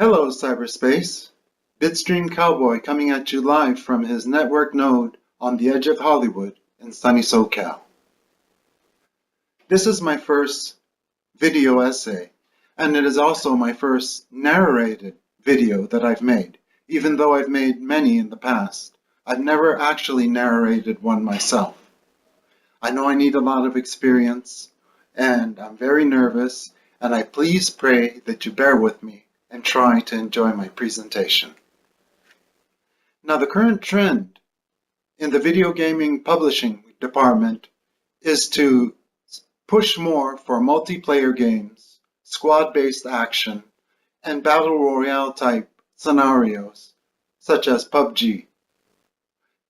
Hello, cyberspace. BitstreamCowboy coming at you live from his network node on the edge of Hollywood in sunny SoCal. This is my first video essay, and it is also my first narrated video that I've made. Even though I've made many in the past, I've never actually narrated one myself. I know I need a lot of experience, and I'm very nervous, and I please pray that you bear with me and try to enjoy my presentation. Now, the current trend in the video gaming publishing department is to push more for multiplayer games, squad-based action, and battle royale type scenarios, such as PUBG.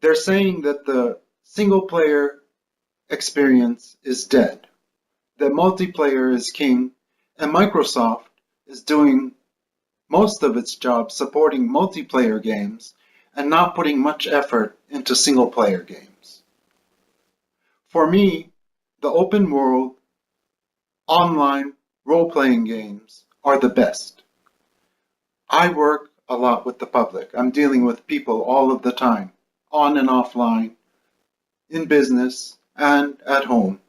They're saying that the single-player experience is dead, that multiplayer is king, and Microsoft is doing most of its job supporting multiplayer games and not putting much effort into single-player games. For me, the open world, online role-playing games are the best. I work a lot with the public. I'm dealing with people all of the time, on and offline, in business, and at home.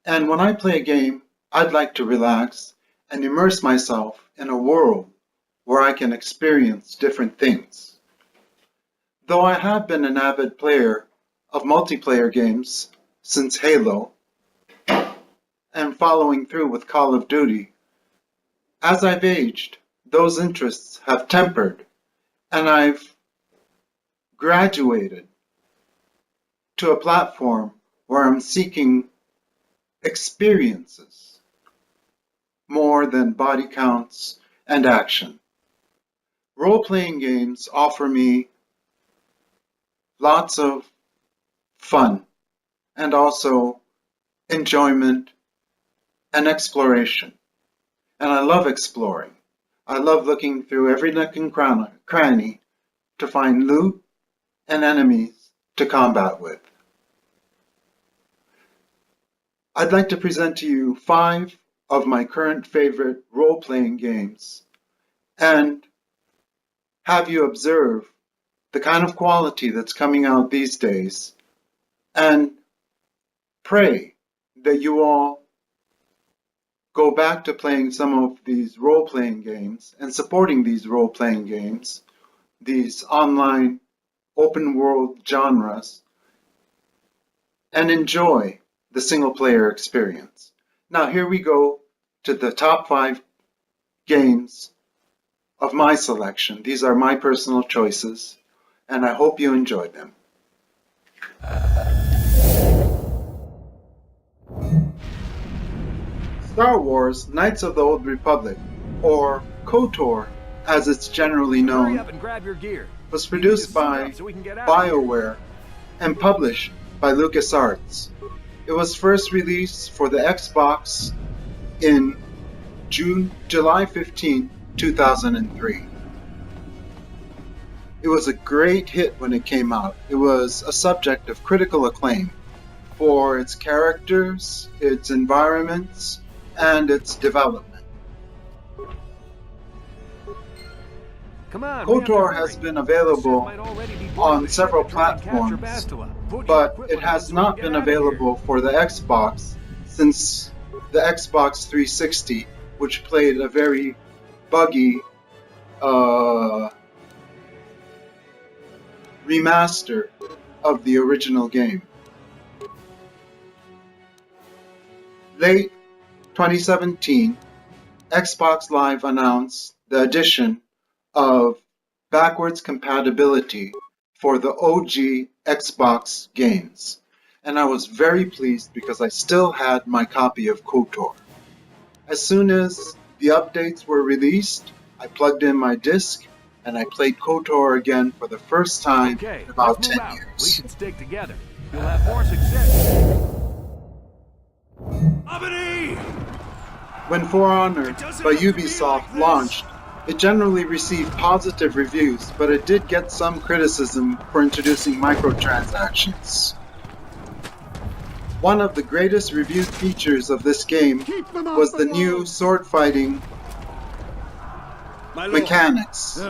And when I play a game, I'd like to relax and immerse myself in a world where I can experience different things. Though I have been an avid player of multiplayer games since Halo and following through with Call of Duty, as I've aged, those interests have tempered and I've graduated to a platform where I'm seeking experiences more than body counts and action. Role-playing games offer me lots of fun and also enjoyment and exploration. And I love exploring. I love looking through every nook and cranny to find loot and enemies to combat with. I'd like to present to you 5 of my current favorite role-playing games and have you observe the kind of quality that's coming out these days, and pray that you all go back to playing some of these role-playing games and supporting these role-playing games, these online open world genres, and enjoy the single-player experience. Now here we go to the top 5 games of my selection. These are my personal choices, and I hope you enjoy them. Star Wars Knights of the Old Republic, or KOTOR as it's generally known, was produced by BioWare and published by LucasArts. It was first released for the Xbox in July 15, 2003. It was a great hit when it came out. It was a subject of critical acclaim for its characters, its environments, and its development. KOTOR has been available on several platforms, but it has not been available for the Xbox since the Xbox 360, which played a very buggy remaster of the original game. Late 2017, Xbox Live announced the addition of backwards compatibility for the OG Xbox games, and I was very pleased because I still had my copy of KOTOR. As soon as the updates were released, I plugged in my disc and I played KOTOR again for the first time in about 10 years. We should stick together. You'll have more success. When For Honor by Ubisoft launched, it generally received positive reviews, but it did get some criticism for introducing microtransactions. One of the greatest reviewed features of this game was the new sword fighting mechanics.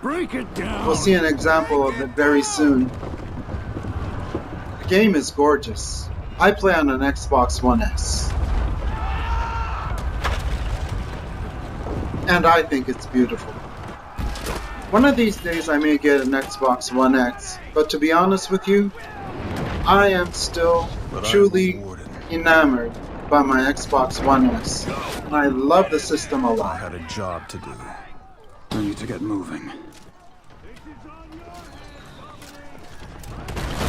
Break it down. We'll see an example of it very soon. The game is gorgeous. I play on an Xbox One S. And I think it's beautiful. One of these days I may get an Xbox One X, but to be honest with you, I am still truly enamored by my Xbox One S, and I love the system a I lot. had a job to do. I need to get moving.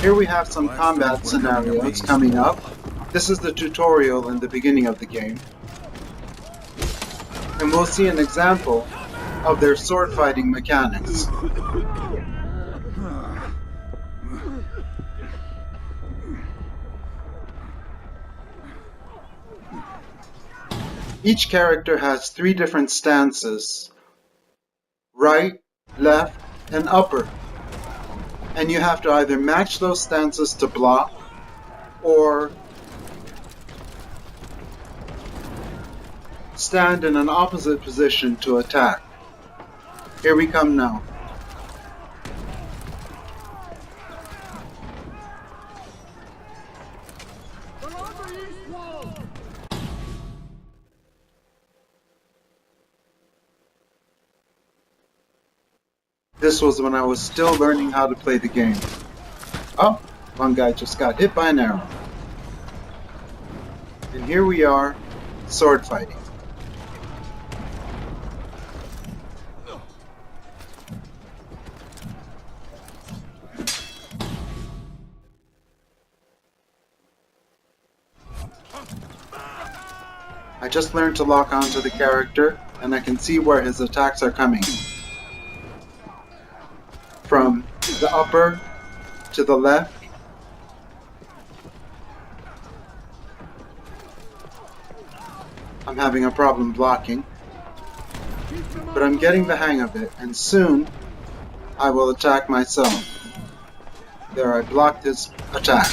Here we have some combat scenarios coming up. This is the tutorial in the beginning of the game. And we'll see an example of their sword fighting mechanics. Each character has 3 different stances: right, left, and upper. And you have to either match those stances to block, or stand in an opposite position to attack. Here we come now. This was when I was still learning how to play the game. Oh, one guy just got hit by an arrow. And here we are, sword fighting. I just learned to lock onto the character, and I can see where his attacks are coming. From the upper to the left. I'm having a problem blocking, but I'm getting the hang of it, and soon I will attack myself. There, I blocked his attack.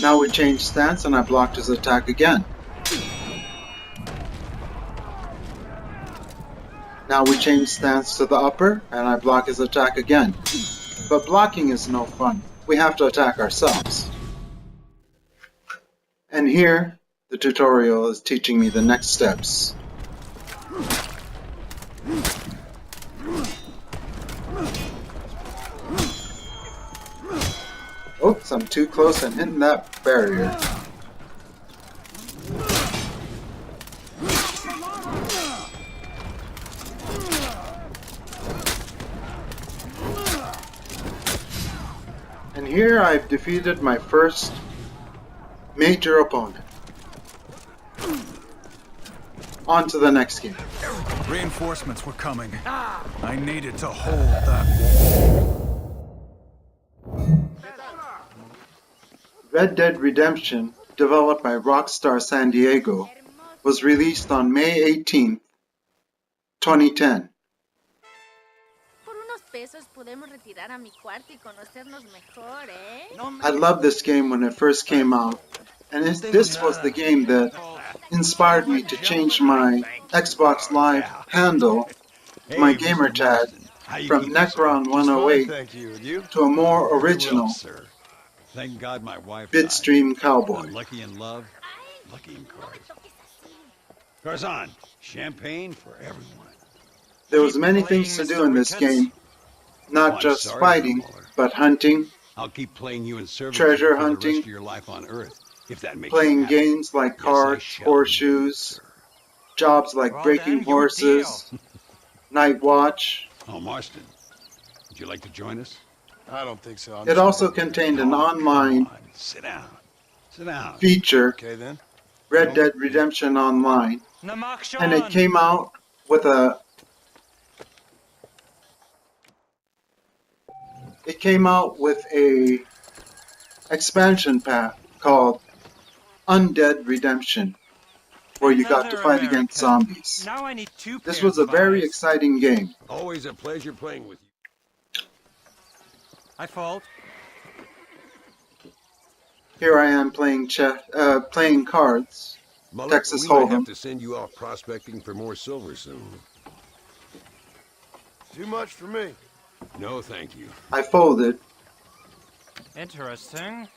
Now we change stance and I blocked his attack again. Now we change stance to the upper and I block his attack again. But blocking is no fun. We have to attack ourselves. And here, the tutorial is teaching me the next steps. Oops, I'm too close and hitting that barrier. And here I've defeated my first major opponent. On to the next game. Reinforcements were coming. I needed to hold that wall. Red Dead Redemption, developed by Rockstar San Diego, was released on May 18th, 2010. I loved this game when it first came out, and this was the game that inspired me to change my Xbox Live handle, my gamer tag, from Necron108 to a more original Thank God my wife BitstreamCowboy. Lucky in love, lucky in cards. Garzon, champagne for everyone. There was many things to do in this game, not just fighting, but hunting, I'll keep playing you in service treasure for the hunting, rest of your life on Earth, if that makes playing you happy. games like cards, horseshoes, jobs like breaking horses, night watch. Oh, Marston, would you like to join us? I don't think so. It also contained an online Come on, sit down. Sit down. feature, Okay then. Red Dead Redemption Online, and it came out with a expansion pack called Undead Redemption, where you got to fight against zombies. Now I need 2 This pairs was a of very eyes. exciting game. Always a pleasure playing with you. I fold. Here I am playing cards. Mullet, Texas we might have Hold'em. to send you off prospecting for more silver soon. Too much for me. No, thank you. I folded. Interesting.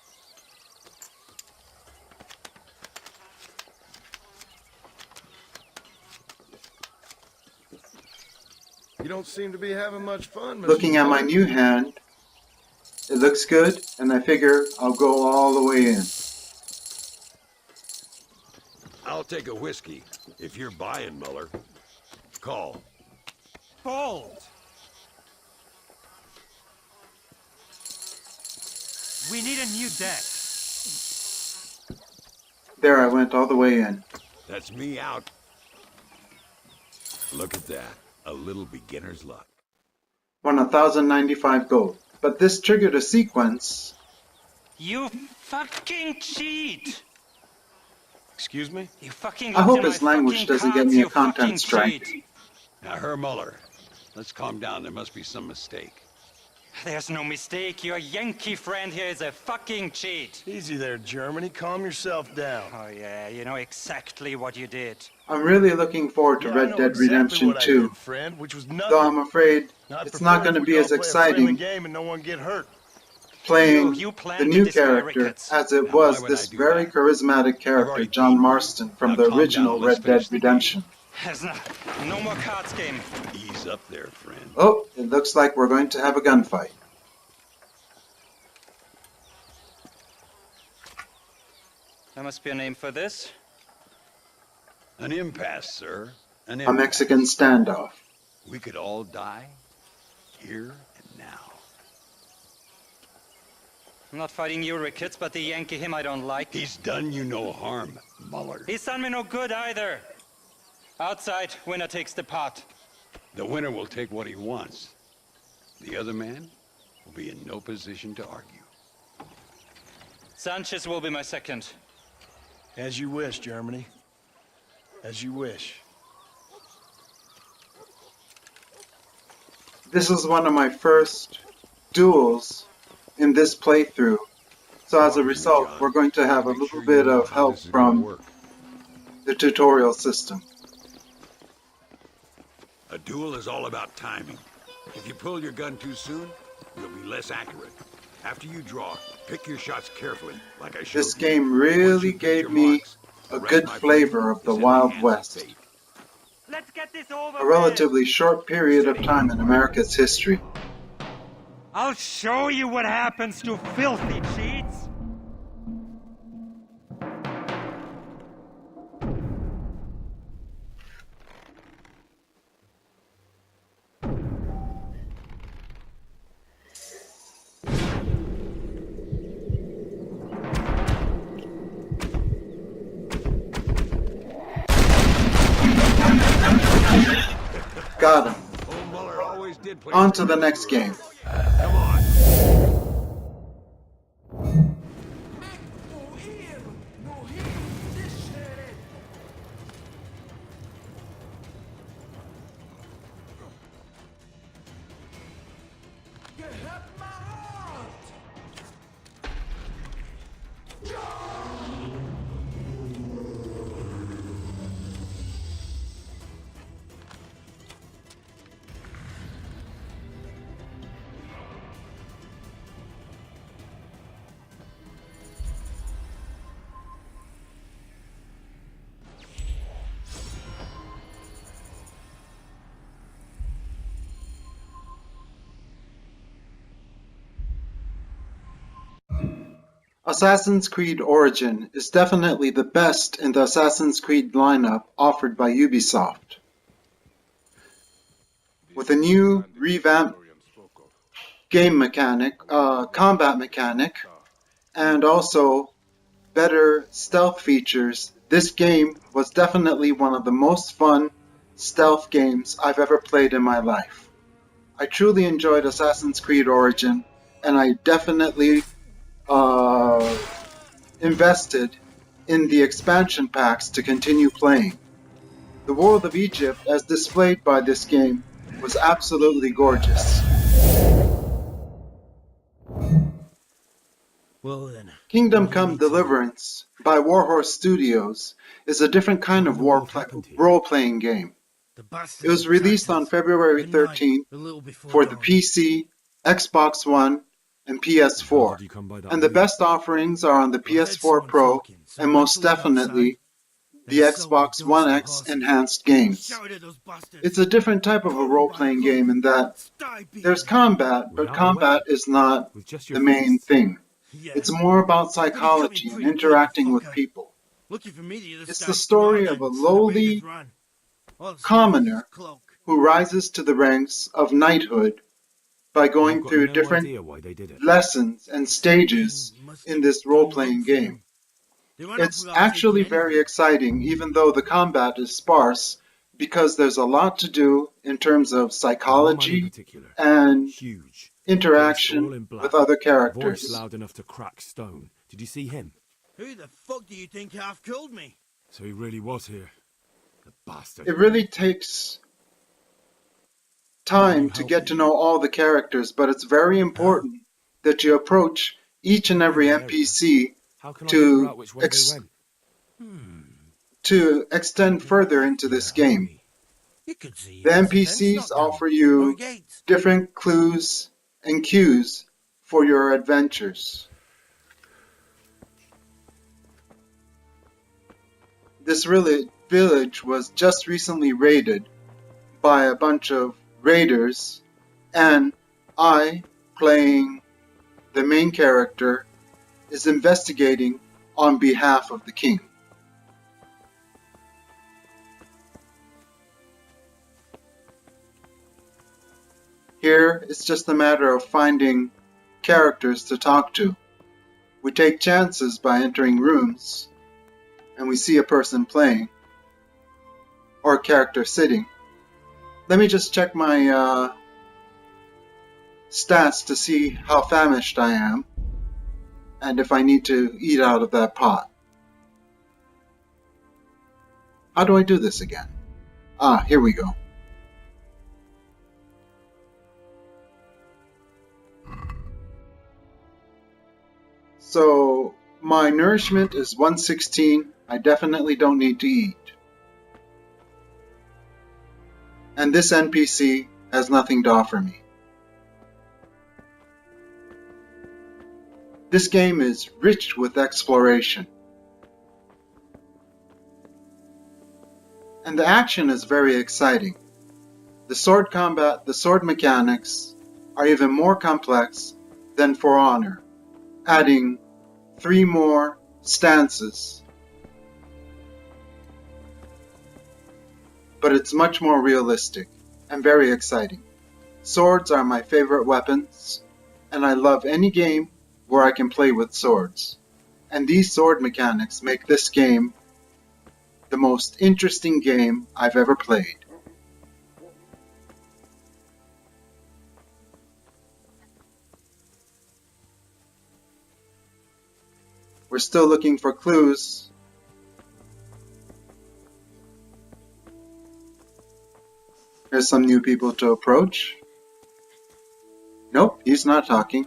You don't seem to be having much fun, Mr. Looking at my new hand, it looks good, and I figure I'll go all the way in. I'll take a whiskey. If you're buying, Muller. Call. Fold! We need a new deck. There, I went all the way in. That's me out. Look at that. A little beginner's luck. Won 1,095 gold. But this triggered a sequence. You fucking cheat! Excuse me? You fucking I hope looked at his my language fucking doesn't get cards, me a you content fucking strike. cheat. Now, Herr Muller, let's calm down. There must be some mistake. There's no mistake. Your Yankee friend here is a fucking cheat. Easy there, Germany. Calm yourself down. Oh yeah, you know exactly what you did. I'm really looking forward to Yeah, I Red know Dead exactly Redemption what I 2, did, friend, which was nothing. though I'm afraid Now, I'd it's prefer not if going to we be all as play a friendly exciting game and no one get hurt. playing You the planned new to destroy character Ricketts. as it Now, was why would this I do very that? charismatic character, already John beaten you. Marston, from Now the calm original down, let's Red finish Dead the game. Redemption. There's no more cards game. Ease up there, friend. Oh, it looks like we're going to have a gunfight. There must be a name for this. An impasse, sir. An A impasse. Mexican standoff. We could all die here and now. I'm not fighting you, Ricketts, but the Yankee him I don't like. He's done you no harm, Muller. He's done me no good either. Outside, winner takes the pot. The winner will take what he wants. The other man will be in no position to argue. Sanchez will be my second. As you wish, Germany. As you wish. This is one of my first duels in this playthrough, so as a result, we're going to have a Make little sure you bit know of how help this is gonna from work. the tutorial system. A duel is all about timing. If you pull your gun too soon, you'll be less accurate. After you draw, pick your shots carefully, like I showed This you. game Once really you pick gave your me marks, a the rest, good my flavor friend, of the is in the Wild hands of West. fate. Let's get this over A relatively short period of time in America's history. I'll show you what happens to filthy cheats. Got him. Old Muller always did play On to the next game. Come on. Assassin's Creed Origin is definitely the best in the Assassin's Creed lineup offered by Ubisoft. With a new revamped game mechanic, combat mechanic, and also better stealth features, this game was definitely one of the most fun stealth games I've ever played in my life. I truly enjoyed Assassin's Creed Origin, and I definitely invested in the expansion packs to continue playing. The world of Egypt, as displayed by this game, was absolutely gorgeous. Well then. Kingdom what do you Come need to know? Deliverance by Warhorse Studios is a different kind of role-playing game. The It bastards was released attacked on us February at night, 13th a little before for the dawn. PC, Xbox One, and How PS4. did you come by that And the loot? best offerings are on the I heard PS4 someone Pro talking, so and I went most to look outside. definitely the They sold the Xbox dogs One and X horses. enhanced games. Shouted at those bastards. It's a different type of a Caught 'em by role-playing hook. game in that Stay there's beating. combat, but Without a combat weapon? is not With just the your main fists? thing. Yeah. It's more about But he cut me psychology and pretty good, interacting with fucker. people. Lucky for me, you just It's the started story of throwing a them, so the raiders lowly ran. All that's left is his commoner cloak. who rises to the ranks of knighthood by You've going got through no different idea why they did it. lessons and stages Must in have this done role-playing wrong for game. them. They ran off It's without actually taking very anything. exciting, even though the combat is sparse, because there's a lot to do in terms of There's one man in psychology particular. and Huge. Dressed all interaction in black. with other Voice characters. loud enough to crack stone. Did you see him? Who the fuck do you think half killed me? So he really was here. The bastard. It really takes Can time you to help get me? to know all the characters, but it's very important that you approach each and You're every in the area. NPC How can I figure to out which way they went? extend further into this game. You could see The there's a fence NPCs knocked down. offer Or a you gate. different clues and cues for your adventures. This village was just recently raided by a bunch of raiders, and I, playing the main character, is investigating on behalf of the king. Here, it's just a matter of finding characters to talk to. We take chances by entering rooms, and we see a person playing, or a character sitting. Let me just check my stats to see how famished I am, and if I need to eat out of that pot. How do I do this again? Ah, here we go. So, my nourishment is 116. I definitely don't need to eat. And this NPC has nothing to offer me. This game is rich with exploration. And the action is very exciting. The sword combat, the sword mechanics are even more complex than For Honor, adding 3 more stances. But it's much more realistic and very exciting. Swords are my favorite weapons, and I love any game where I can play with swords. And these sword mechanics make this game the most interesting game I've ever played. We're still looking for clues. There's some new people to approach. Nope, he's not talking.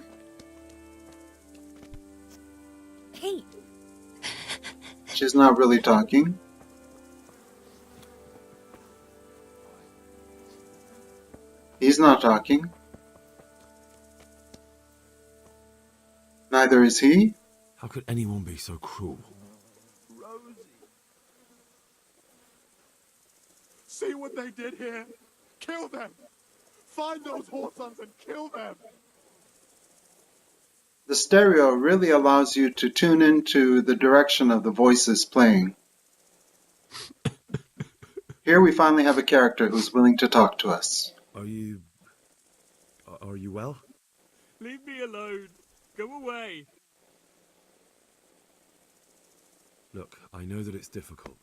Hey, She's not really talking. He's not talking. Neither is he. How could anyone be so cruel? See what they did here? Kill them! Find those whoresons and kill them! The stereo really allows you to tune into the direction of the voices playing. Here we finally have a character who's willing to talk to us. Are you well? Leave me alone. Go away. Look, I know that it's difficult.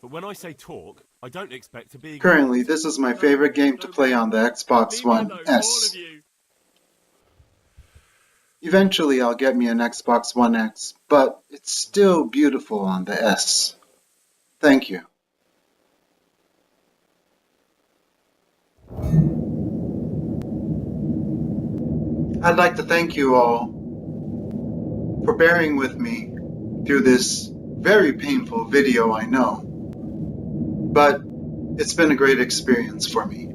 But when I say talk, I don't expect to be ignored. Currently, this is my favorite game to play on the Xbox Leave me One alone, all S. of you. Eventually, I'll get me an Xbox One X, but it's still beautiful on the S. Thank you. I'd like to thank you all for bearing with me through this very painful video, I know. But it's been a great experience for me.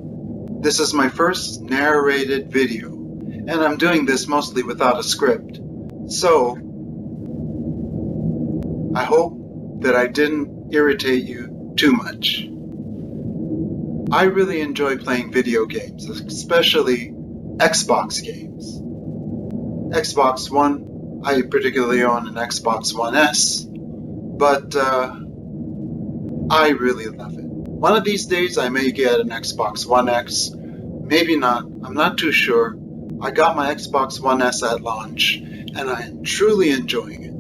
This is my first narrated video, and I'm doing this mostly without a script. So, I hope that I didn't irritate you too much. I really enjoy playing video games, especially Xbox games. Xbox One, I particularly own an Xbox One S, but I really love it. One of these days I may get an Xbox One X, maybe not, I'm not too sure. I got my Xbox One S at launch, and I am truly enjoying it.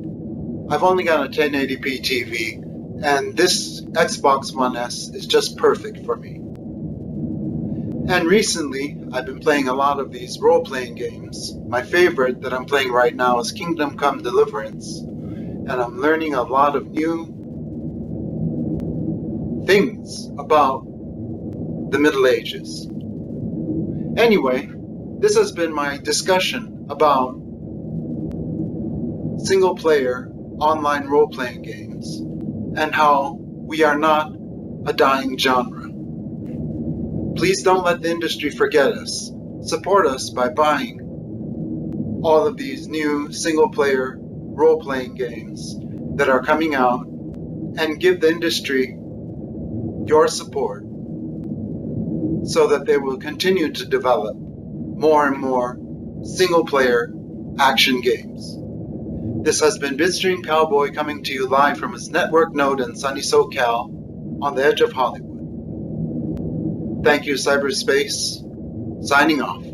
I've only got a 1080p TV, and this Xbox One S is just perfect for me. And recently, I've been playing a lot of these role-playing games. My favorite that I'm playing right now is Kingdom Come Deliverance, and I'm learning a lot of new things about the Middle Ages. Anyway, this has been my discussion about single-player online role-playing games and how we are not a dying genre. Please don't let the industry forget us. Support us by buying all of these new single-player role-playing games that are coming out, and give the industry your support so that they will continue to develop more and more single-player action games. This has been BitstreamCowboy coming to you live from his network node in sunny SoCal on the edge of Hollywood. Thank you, cyberspace. Signing off.